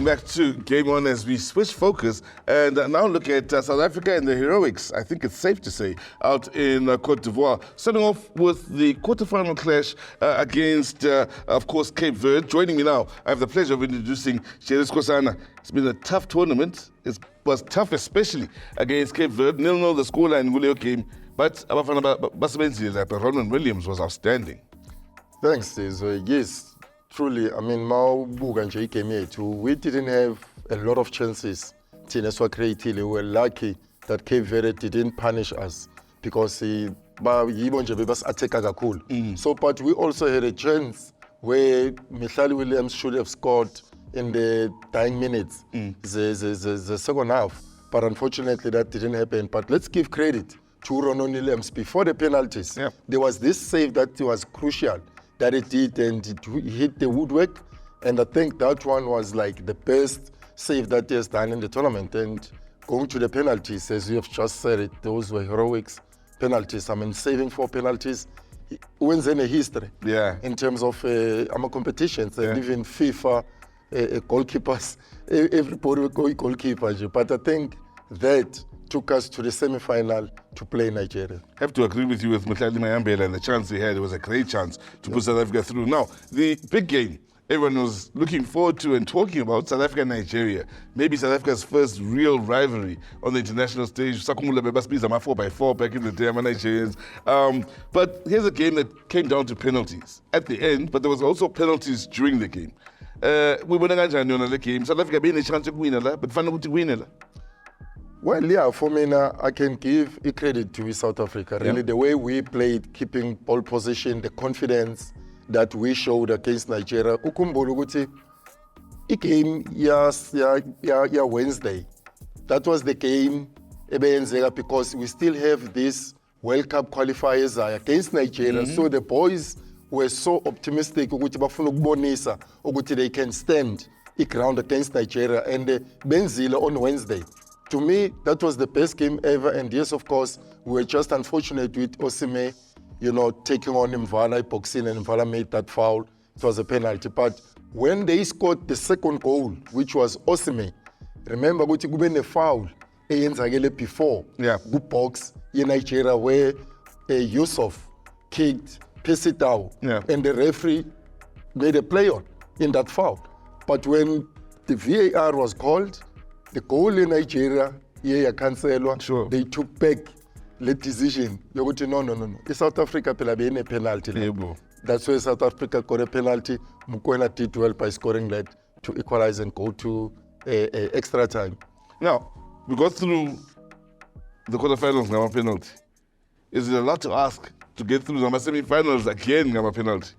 back to Game On as we switch focus and now look at South Africa and the heroics, I think it's safe to say, out in Cote d'Ivoire. Starting off with the quarterfinal clash against, of course, Cape Verde. Joining me now, I have the pleasure of introducing Sikhosana. It's been a tough tournament. It was tough, especially against Cape Verde. 0-0 the scoreline in the game, but Bafana Bafana, Ronwen Williams was outstanding. Thanks, Steve. Yes. Truly, I mean, we didn't have a lot of chances. We were lucky that Cape Verde didn't punish us because So, but we also had a chance where Ronwen Williams should have scored in the dying minutes, the second half. But unfortunately, that didn't happen. But let's give credit to Ronwen Williams. Before the penalties, there was this save that was crucial that it did, and it hit the woodwork, and I think that one was like the best save that he has done in the tournament. And going to the penalties, as you have just said it, those were heroics penalties. I mean, saving 4 penalties wins in a history in terms of competitions, and even FIFA goalkeepers, everybody will go goalkeeper. But I think that took us to the semi-final to play Nigeria. I have to agree with you with Mutali Mayambela, and the chance they had, it was a great chance to put South Africa through. Now, the big game everyone was looking forward to and talking about, South Africa and Nigeria. Maybe South Africa's first real rivalry on the international stage. Sakumula Bebaspi Zama 4x4 back in the day, Nigerians. But here's a game that came down to penalties at the end, but there was also penalties during the game. We won the game. South Africa being a chance to win, but finally to win. Well, yeah, for me, I can give credit to South Africa. Really, the way we played, keeping ball position, the confidence that we showed against Nigeria. Ukumbolo game Wednesday. That was the game because we still have this World Cup qualifiers against Nigeria. So the boys were so optimistic that they can stand the ground against Nigeria, and Benzile on Wednesday. To me, that was the best game ever, and yes, of course, we were just unfortunate with Osime, taking on Mvala, boxing, and Mvala made that foul. It was a penalty. But when they scored the second goal, which was Osime, remember, we had a foul before, good box in Nigeria, where Yusuf kicked Pesitao, and the referee made a play on in that foul. But when the VAR was called, the goal in Nigeria, they took back the decision. They go to no. South Africa played a penalty. That's why South Africa got a penalty. Mukwena did well by scoring that to equalize and go to extra time. Now, we got through the quarterfinals now penalty. Is it a lot to ask to get through the semi-finals again now penalty?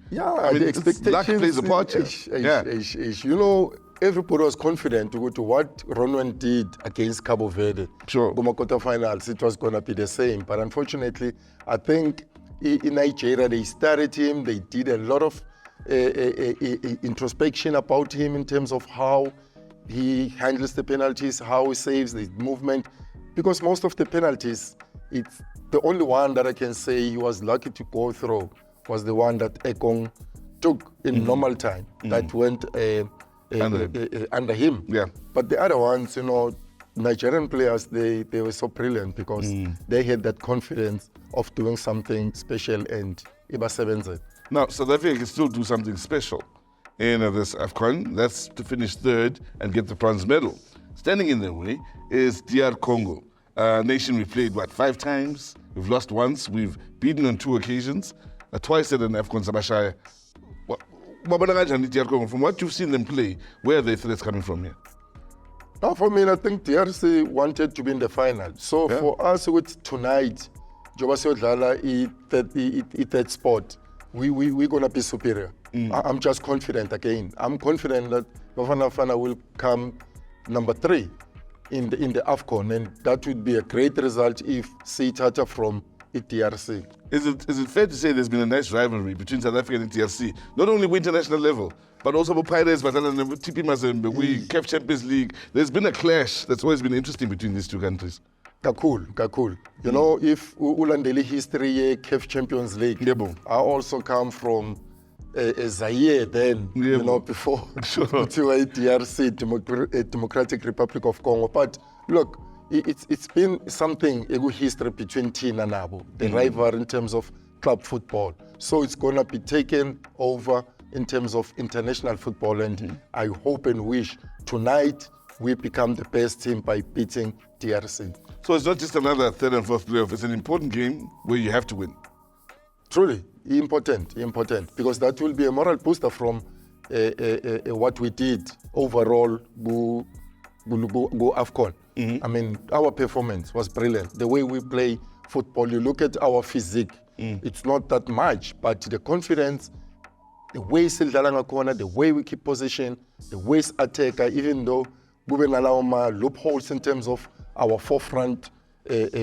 Yeah, I mean, the expectations. Luck plays a part here. Everybody was confident to go to what Ronwen did against Cabo Verde. Sure. Quarterfinals, it was going to be the same. But unfortunately, I think in Nigeria, they studied him. They did a lot of introspection about him in terms of how he handles the penalties, how he saves the movement. Because most of the penalties, it's the only one that I can say he was lucky to go through was the one that Ekong took in normal time. That went under him. But the other ones, Nigerian players, they were so brilliant because they had that confidence of doing something special, and Iba 7. Now, South Africa can still do something special in this AFCON. That's to finish third and get the bronze medal. Standing in their way is DR Congo, a nation we played, 5 times? We've lost once. We've beaten on 2 occasions. Twice at an AFCON Sabashaya. From what you've seen them play, where are the threats coming from here? Now, for me, I think DRC wanted to be in the final. So for us with tonight, Jobasi Odlala third spot, we're going to be superior. I'm just confident again. I'm confident that Bafana Bafana will come number 3 in the AFCON, and that would be a great result if Seitata from DRC. Is it fair to say there's been a nice rivalry between South Africa and DRC, not only with international level, but also with Pirates, but TP Mazembe, we CAF Champions League. There's been a clash that's always been interesting between these two countries. Kakul. You know, if ulandeli history CAF Champions League, I also come from Zaire then, Yeah, you know, before sure. to DRC, Democratic Republic of Congo. But look, it's been something, a good history between Tina and Nabo, the rival in terms of club football. So it's going to be taken over in terms of international football. And I hope and wish tonight we become the best team by beating DRC. So it's not just another third and fourth playoff. It's an important game where you have to win. Truly important, because that will be a moral booster from what we did overall go AFCON. I mean, our performance was brilliant. The way we play football, you look at our physique, it's not that much, but the confidence, the way Sildalanga corner, the way we keep possession, the way attack, even though we will allow loopholes in terms of our forefront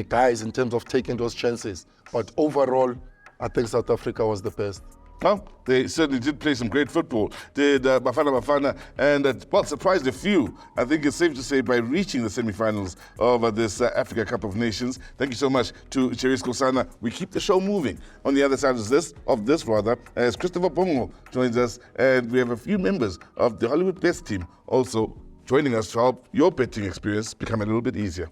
guys, in terms of taking those chances. But overall, I think South Africa was the best. Well, they certainly did play some great football. Did Bafana Bafana, and that surprised a few. I think it's safe to say by reaching the semi-finals of this Africa Cup of Nations. Thank you so much to Sikhosana. We keep the show moving. On the other side of this, as Christopher Bongo joins us, and we have a few members of the Hollywood Best team also joining us to help your betting experience become a little bit easier.